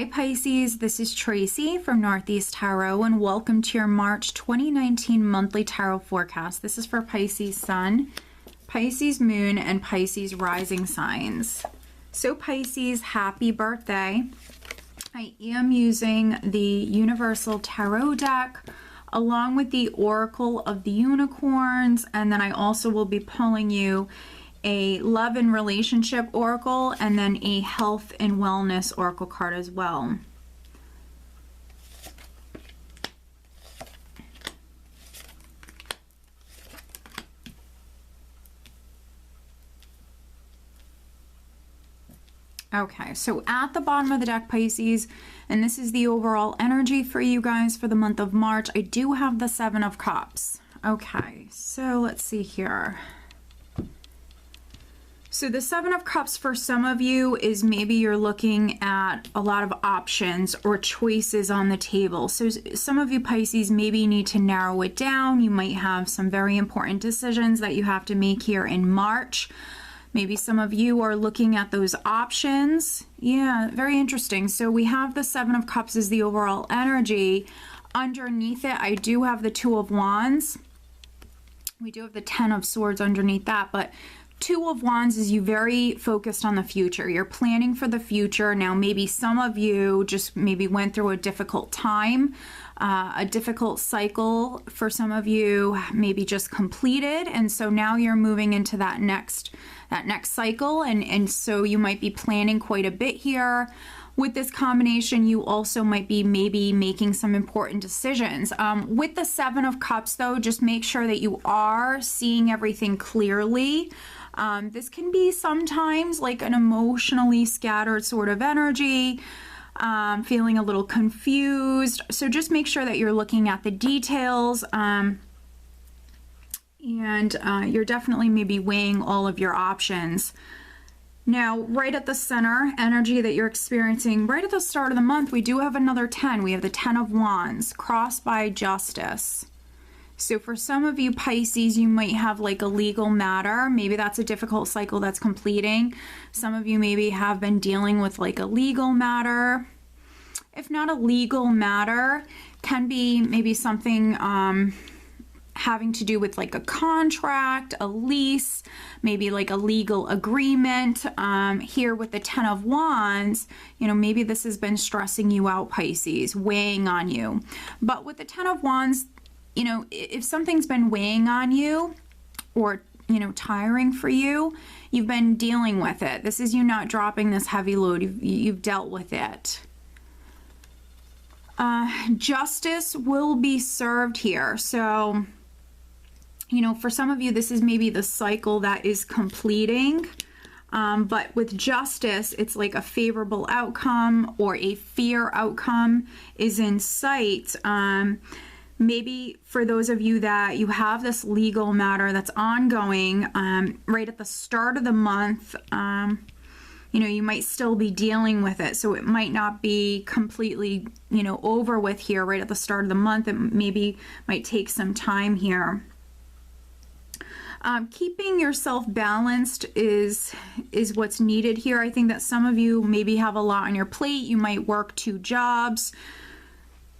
Hi Pisces, this is Tracy from Northeast Tarot and welcome to your March 2019 monthly tarot forecast. This is for Pisces Sun, Pisces Moon, and Pisces Rising signs. So Pisces, happy birthday. I am using the Universal Tarot deck along with the Oracle of the Unicorns, and then I also will be pulling you a love and relationship oracle and then a health and wellness oracle card as well. Okay, so at the bottom of the deck, Pisces, and this is the overall energy for you guys for the month of March, I do have the Seven of Cups. Okay, so let's see here. So the Seven of Cups for some of you is maybe you're looking at a lot of options or choices on the table. So some of you Pisces maybe need to narrow it down. You might have some very important decisions that you have to make here in March. Maybe some of you are looking at those options. Yeah, very interesting. So we have the Seven of Cups as the overall energy. Underneath it, I do have the Two of Wands. We do have the Ten of Swords underneath that, but Two of Wands is you very focused on the future. You're planning for the future. Now, maybe some of you just maybe went through a difficult time, a difficult cycle for some of you maybe just completed. And so now you're moving into that next cycle. And so you might be planning quite a bit here. With this combination, you also might be maybe making some important decisions. With the Seven of Cups, though, just make sure that you are seeing everything clearly. This can be sometimes like an emotionally scattered sort of energy, feeling a little confused. So just make sure that you're looking at the details, and you're definitely maybe weighing all of your options. Now, right at the center energy that you're experiencing, right at the start of the month, we do have another 10. We have the Ten of Wands, crossed by Justice. So for some of you Pisces, you might have like a legal matter. Maybe that's a difficult cycle that's completing. Some of you maybe have been dealing with like a legal matter. If not a legal matter, can be maybe something having to do with like a contract, a lease, maybe like a legal agreement. Here with the Ten of Wands, you know, maybe this has been stressing you out, Pisces, weighing on you. But with the Ten of Wands, you know, if something's been weighing on you or, you know, tiring for you, you've been dealing with it. This is you not dropping this heavy load. You've dealt with it. Justice will be served here. So, you know, for some of you, this is maybe the cycle that is completing. But with justice, it's like a favorable outcome or a fair outcome is in sight. Maybe for those of you that you have this legal matter that's ongoing, right at the start of the month, you know, you might still be dealing with it. So it might not be completely, you know, over with here right at the start of the month. It maybe might take some time here. Keeping yourself balanced is what's needed here. I think that some of you maybe have a lot on your plate. You might work 2 jobs.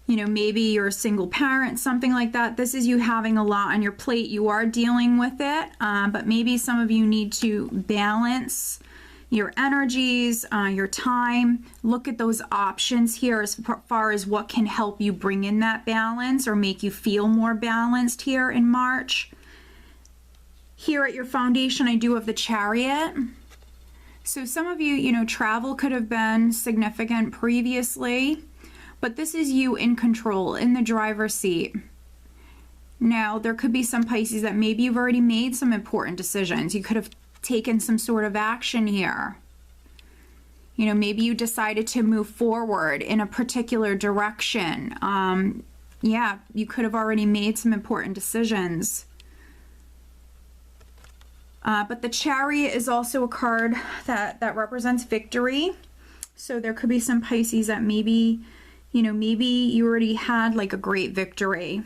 You know, maybe you're a single parent, something like that. This is you having a lot on your plate. You are dealing with it, but maybe some of you need to balance your energies, your time. Look at those options here as far as what can help you bring in that balance or make you feel more balanced here in March. Here at your foundation, I do have the Chariot. So some of you, you know, travel could have been significant previously. But this is you in control, in the driver's seat. Now, there could be some Pisces that maybe you've already made some important decisions. You could have taken some sort of action here. You know, maybe you decided to move forward in a particular direction. Yeah, you could have already made some important decisions. But the Chariot is also a card that represents victory. So there could be some Pisces that maybe, you know, maybe you already had like a great victory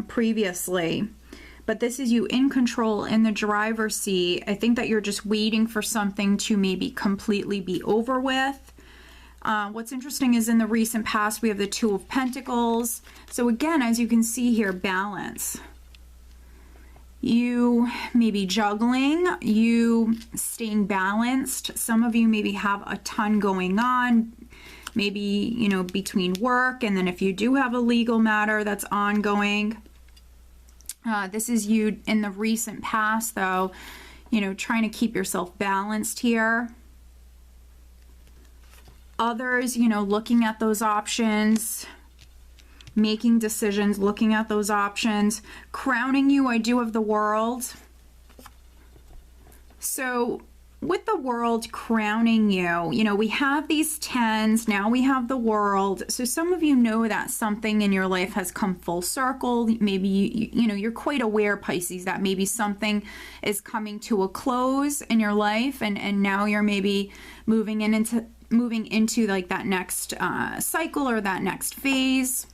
previously, but this is you in control in the driver's seat. I think that you're just waiting for something to maybe completely be over with. What's interesting is in the recent past, we have the Two of Pentacles. So again, as you can see here, balance. You may be juggling, you staying balanced. Some of you maybe have a ton going on, maybe, you know, between work, and then if you do have a legal matter that's ongoing. This is you in the recent past, though, you know, trying to keep yourself balanced here. Others, you know, looking at those options, making decisions, looking at those options. Crowning you, I do have the World. So with the World crowning you, you know, we have these tens, now we have the World. So some of you know that something in your life has come full circle. Maybe, you know, you're quite aware, Pisces, that maybe something is coming to a close in your life, and now you're maybe moving into like that next cycle or that next phase.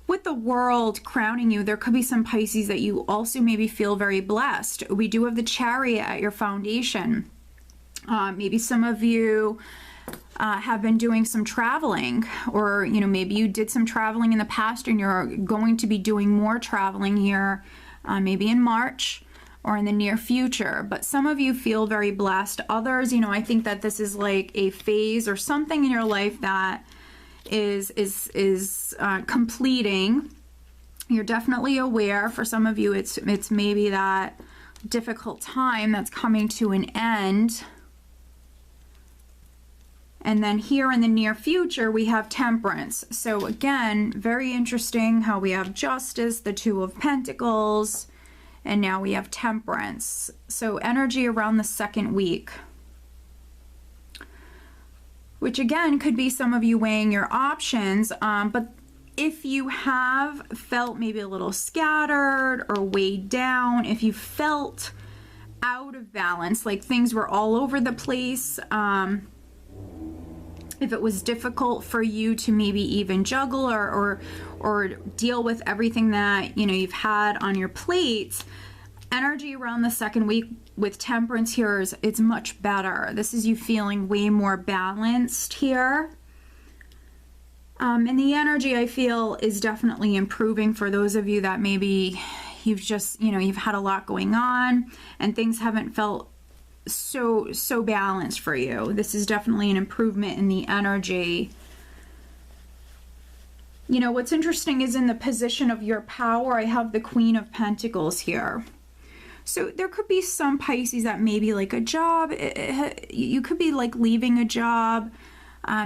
With the World crowning you, there could be some Pisces that you also maybe feel very blessed. We do have the Chariot at your foundation. Maybe some of you have been doing some traveling, or, you know, maybe you did some traveling in the past and you're going to be doing more traveling here, maybe in March or in the near future. But some of you feel very blessed. Others, you know, I think that this is like a phase or something in your life that is completing. You're definitely aware. For some of you, it's maybe that difficult time that's coming to an end. And then here in the near future, we have Temperance. So again, very interesting how we have Justice, the Two of Pentacles, and now we have Temperance. So energy around the second week, which again could be some of you weighing your options. But if you have felt maybe a little scattered or weighed down, if you felt out of balance, like things were all over the place, if it was difficult for you to maybe even juggle or deal with everything that, you know, you've had on your plate, energy around the second week with Temperance here is, it's much better. This is you feeling way more balanced here. And the energy, I feel, is definitely improving for those of you that maybe you've just, you know, you've had a lot going on and things haven't felt so balanced for you. This is definitely an improvement in the energy. You know, what's interesting is in the position of your power, I have the Queen of Pentacles here. So there could be some Pisces that maybe like a job, you could be like leaving a job,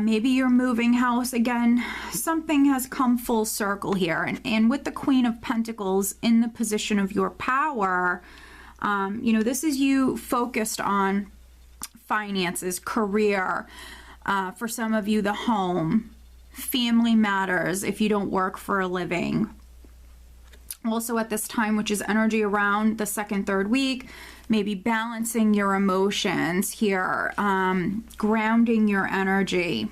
maybe you're moving house. Again, something has come full circle here. And with the Queen of Pentacles in the position of your power, you know, this is you focused on finances, career, for some of you, the home, family matters if you don't work for a living. Also at this time, which is energy around the second, third week, maybe balancing your emotions here, grounding your energy.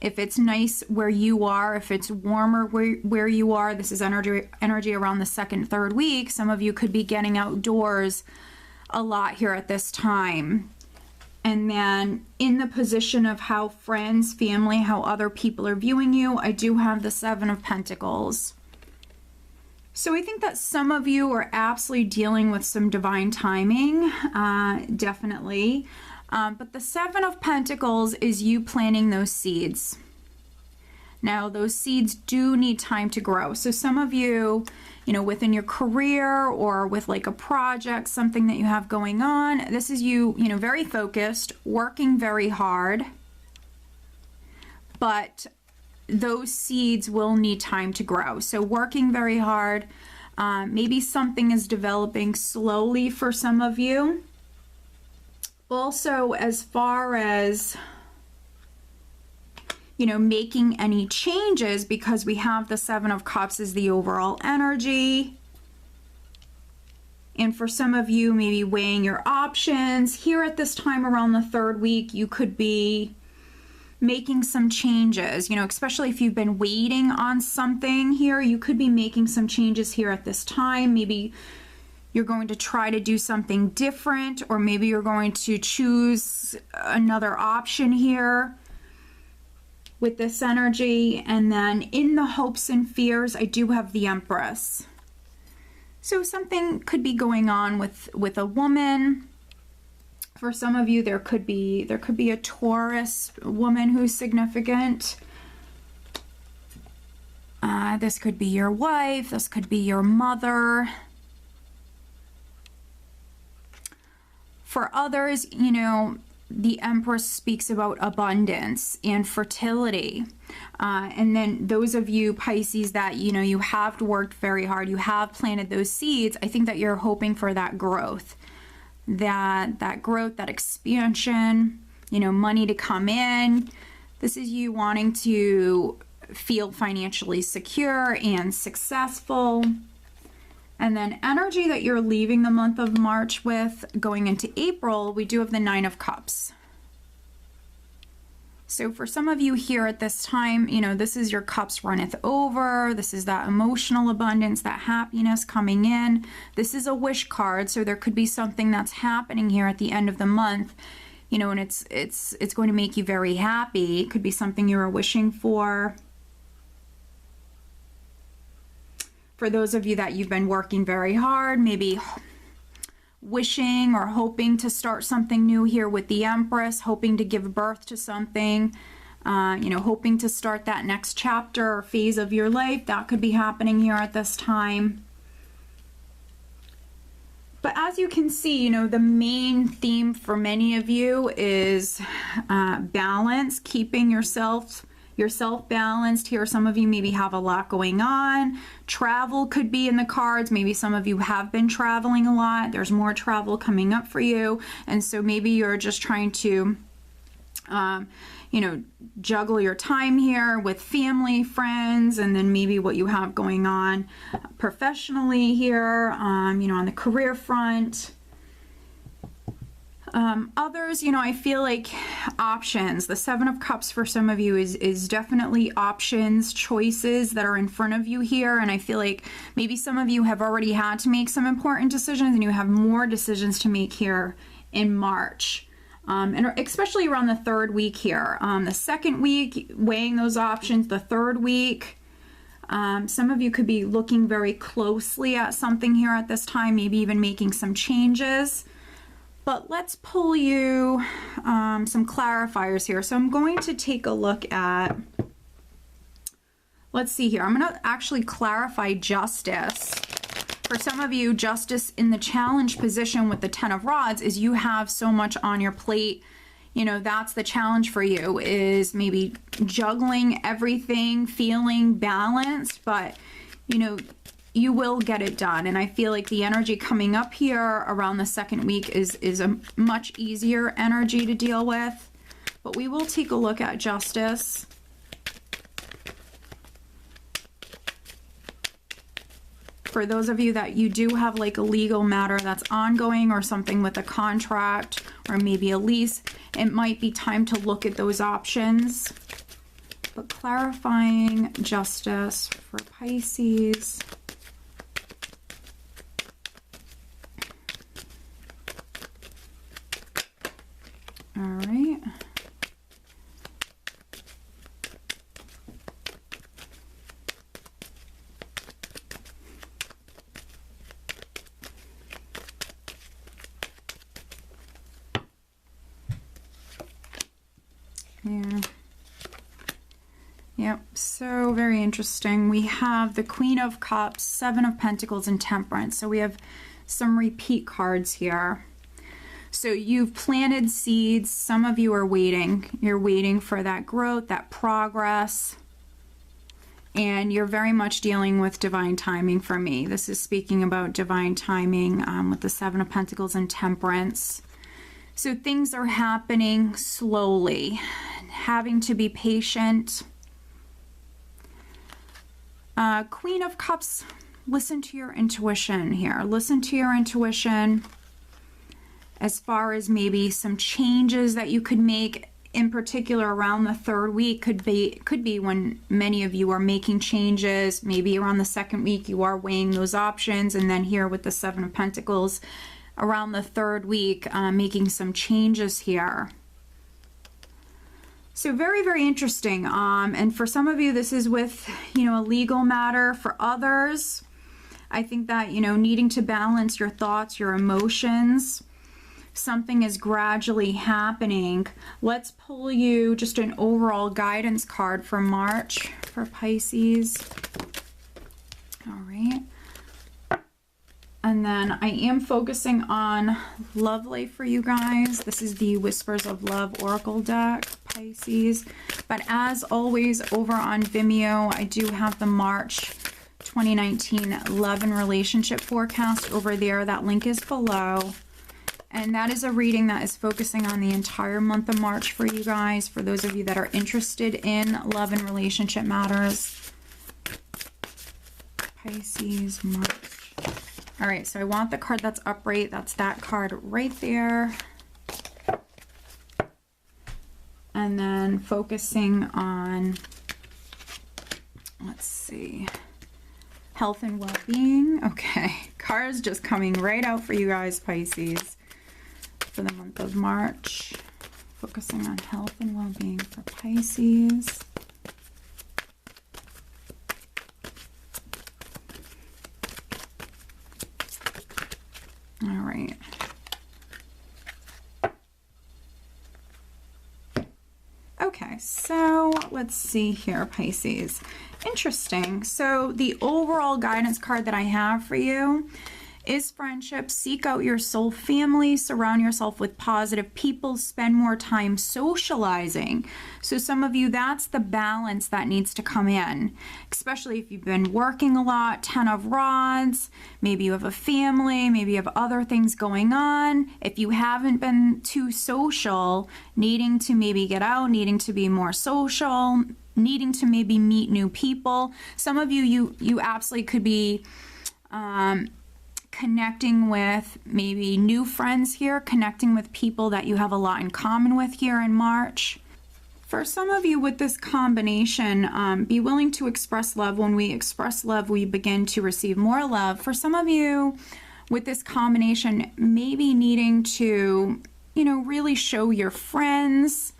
If it's nice where you are, if it's warmer where you are, this is energy around the second, third week. Some of you could be getting outdoors a lot here at this time. And then in the position of how friends, family, how other people are viewing you, I do have the Seven of Pentacles. So I think that some of you are absolutely dealing with some divine timing, definitely. But the Seven of Pentacles is you planting those seeds. Now, those seeds do need time to grow. So some of you, you know, within your career or with like a project, something that you have going on, this is you, you know, very focused, working very hard. But those seeds will need time to grow. So working very hard, maybe something is developing slowly for some of you. Also, as far as, you know, making any changes, because we have the Seven of Cups as the overall energy. And for some of you, maybe weighing your options. Here at this time around the third week, you could be making some changes, you know, especially if you've been waiting on something here, you could be making some changes here at this time. Maybe you're going to try to do something different, or maybe you're going to choose another option here with this energy. And then in the hopes and fears, I do have the Empress. So something could be going on with a woman. For some of you, there could be a Taurus woman who's significant. This could be your wife. This could be your mother. For others, you know, the Empress speaks about abundance and fertility. And then those of you Pisces that, you know, you have worked very hard, you have planted those seeds, I think that you're hoping for that growth. That growth, that expansion, you know, money to come in. This is you wanting to feel financially secure and successful. And then energy that you're leaving the month of March with, going into April, we do have the Nine of Cups. So for some of you here at this time, you know, this is your cups runneth over. This is that emotional abundance, that happiness coming in. This is a wish card, so there could be something that's happening here at the end of the month, you know, and it's going to make you very happy. It could be something you were wishing for. For those of you that you've been working very hard, maybe wishing or hoping to start something new here with the Empress, hoping to give birth to something, you know, hoping to start that next chapter or phase of your life, that could be happening here at this time. But as you can see, you know, the main theme for many of you is balance, keeping yourself balanced here. Some of you maybe have a lot going on. Travel could be in the cards. Maybe some of you have been traveling a lot. There's more travel coming up for you. And so maybe you're just trying to, you know, juggle your time here with family, friends, and then maybe what you have going on professionally here, you know, on the career front. Others, you know, I feel like options. The Seven of Cups for some of you is definitely options, choices that are in front of you here. And I feel like maybe some of you have already had to make some important decisions and you have more decisions to make here in March. And especially around the third week here. The second week, weighing those options. The third week, some of you could be looking very closely at something here at this time, maybe even making some changes. But let's pull you some clarifiers here. So I'm going to take a look at, let's see here. I'm going to actually clarify justice. For some of you, justice in the challenge position with the Ten of Rods is you have so much on your plate. You know, that's the challenge for you, is maybe juggling everything, feeling balanced, but, you know, you will get it done. And I feel like the energy coming up here around the second week is a much easier energy to deal with. But we will take a look at justice. For those of you that you do have like a legal matter that's ongoing, or something with a contract, or maybe a lease, it might be time to look at those options. But clarifying justice for Pisces. All right. Yeah. Yep. So very interesting. We have the Queen of Cups, Seven of Pentacles, and Temperance. So we have some repeat cards here. So you've planted seeds. Some of you are waiting. You're waiting for that growth, that progress. And you're very much dealing with divine timing for me. This is speaking about divine timing with the Seven of Pentacles and Temperance. So things are happening slowly, having to be patient. Queen of Cups, listen to your intuition here. Listen to your intuition. As far as maybe some changes that you could make, in particular around the third week could be when many of you are making changes. Maybe around the second week you are weighing those options, and then here with the Seven of Pentacles around the third week, making some changes here. So very, very interesting. And for some of you, this is with, you know, a legal matter. For others, I think that, you know, needing to balance your thoughts, your emotions, something is gradually happening. Let's pull you just an overall guidance card for March for Pisces. All right. And then I am focusing on love life for you guys. This is the Whispers of Love Oracle deck, Pisces. But as always, over on Vimeo, I do have the March 2019 love and relationship forecast over there. That link is below. And that is a reading that is focusing on the entire month of March for you guys, for those of you that are interested in love and relationship matters. Pisces, March. All right, so I want the card that's upright. That's that card right there. And then focusing on, let's see, health and well-being. Okay, cards just coming right out for you guys, Pisces, for the month of March. Focusing on health and well-being for Pisces. All right. Okay, so let's see here, Pisces. Interesting. So the overall guidance card that I have for you is friendship. Seek out your soul family, surround yourself with positive people, spend more time socializing. So some of you, that's the balance that needs to come in, especially if you've been working a lot. 10 of Rods, maybe you have a family, maybe you have other things going on. If you haven't been too social, needing to maybe get out, needing to be more social, needing to maybe meet new people. Some of you absolutely could be connecting with maybe new friends here, connecting with people that you have a lot in common with here in March. For some of you with this combination, be willing to express love. When we express love, we begin to receive more love. For some of you with this combination, maybe needing to, you know, really show your friends,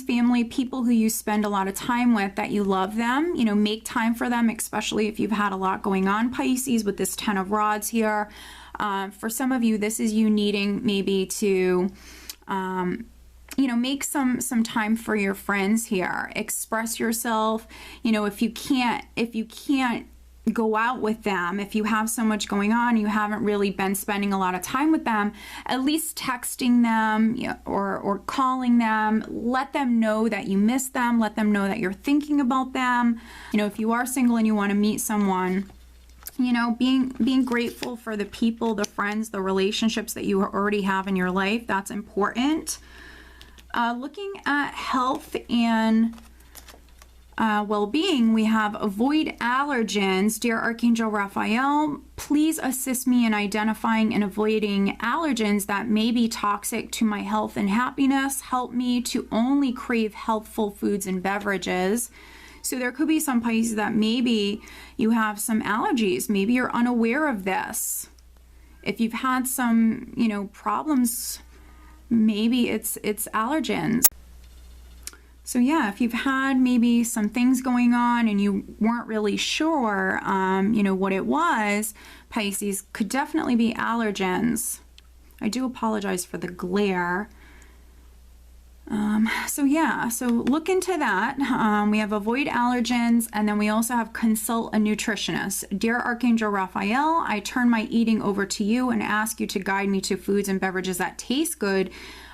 family, people who you spend a lot of time with, that you love them. You know, make time for them, especially if you've had a lot going on, Pisces, with this 10 of Rods here. For some of you, this is you needing maybe to, you know, make some time for your friends here. Express yourself. You know, if you can't go out with them, if you have so much going on, you haven't really been spending a lot of time with them, at least texting them, you know, or calling them. Let them know that you miss them. Let them know that you're thinking about them. You know, if you are single and you want to meet someone, you know, being grateful for the people, the friends, the relationships that you already have in your life. That's important. Looking at health and well-being, we have avoid allergens. Dear Archangel Raphael, please assist me in identifying and avoiding allergens that may be toxic to my health and happiness. Help me to only crave healthful foods and beverages. So there could be some Pisces that maybe you have some allergies. Maybe you're unaware of this. If you've had some, you know, problems, maybe it's allergens. So yeah, if you've had maybe some things going on and you weren't really sure, you know, what it was, Pisces, could definitely be allergens. I do apologize for the glare. So yeah, so look into that. We have avoid allergens, and then we also have consult a nutritionist. Dear Archangel Raphael, I turn my eating over to you and ask you to guide me to foods and beverages that taste good,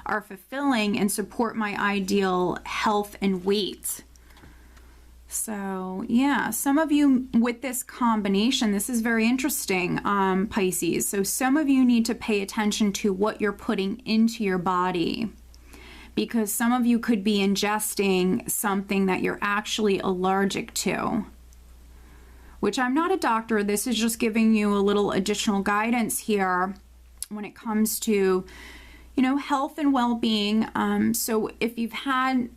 are fulfilling, and support my ideal health and weight. So yeah, some of you with this combination, this is very interesting, Pisces. So some of you need to pay attention to what you're putting into your body, because some of you could be ingesting something that you're actually allergic to, which I'm not a doctor. This is just giving you a little additional guidance here when it comes to, you know, health and well-being. So if you've had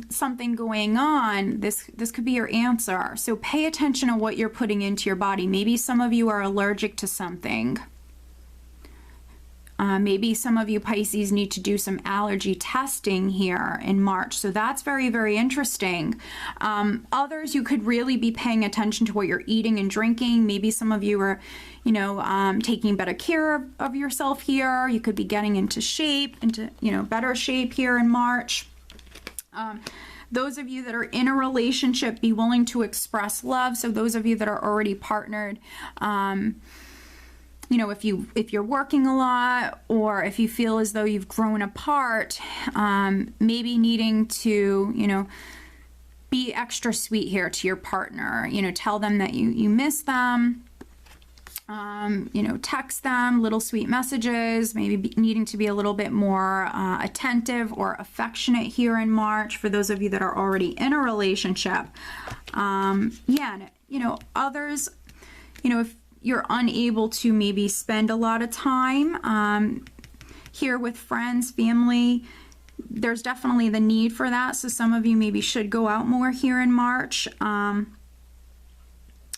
something going on, this could be your answer. So pay attention to what you're putting into your body. Maybe some of you are allergic to something. Maybe some of you Pisces need to do some allergy testing here in March. So that's very, very interesting. Others, you could really be paying attention to what you're eating and drinking. Maybe some of you are, you know, taking better care of yourself here. You could be getting into shape, into, you know, better shape here in March. Those of you that are in a relationship, be willing to express love. So those of you that are already partnered, you know, if you're working a lot, or if you feel as though you've grown apart, maybe needing to, you know, be extra sweet here to your partner. You know, tell them that you miss them. You know, text them little sweet messages, maybe needing to be a little bit more attentive or affectionate here in March for those of you that are already in a relationship. Yeah, you know, others, you know, if you're unable to maybe spend a lot of time here with friends, family, there's definitely the need for that. So some of you maybe should go out more here in March.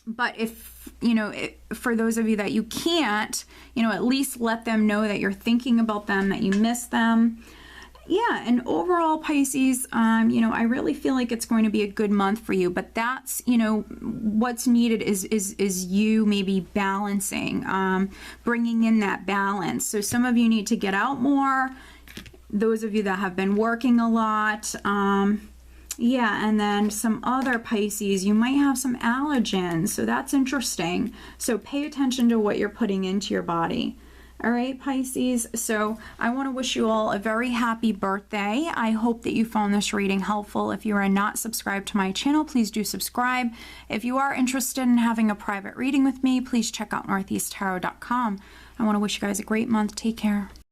But if, you know, for those of you that you can't, you know, at least let them know that you're thinking about them, that you miss them. Yeah, and overall, Pisces, you know, I really feel like it's going to be a good month for you, but that's, you know, what's needed is you maybe balancing, bringing in that balance. So some of you need to get out more. Those of you that have been working a lot, yeah, and then some other Pisces, you might have some allergens, so that's interesting. So pay attention to what you're putting into your body. All right, Pisces, so I want to wish you all a very happy birthday. I hope that you found this reading helpful. If you are not subscribed to my channel, please do subscribe. If you are interested in having a private reading with me, please check out northeasttarot.com. I want to wish you guys a great month. Take care.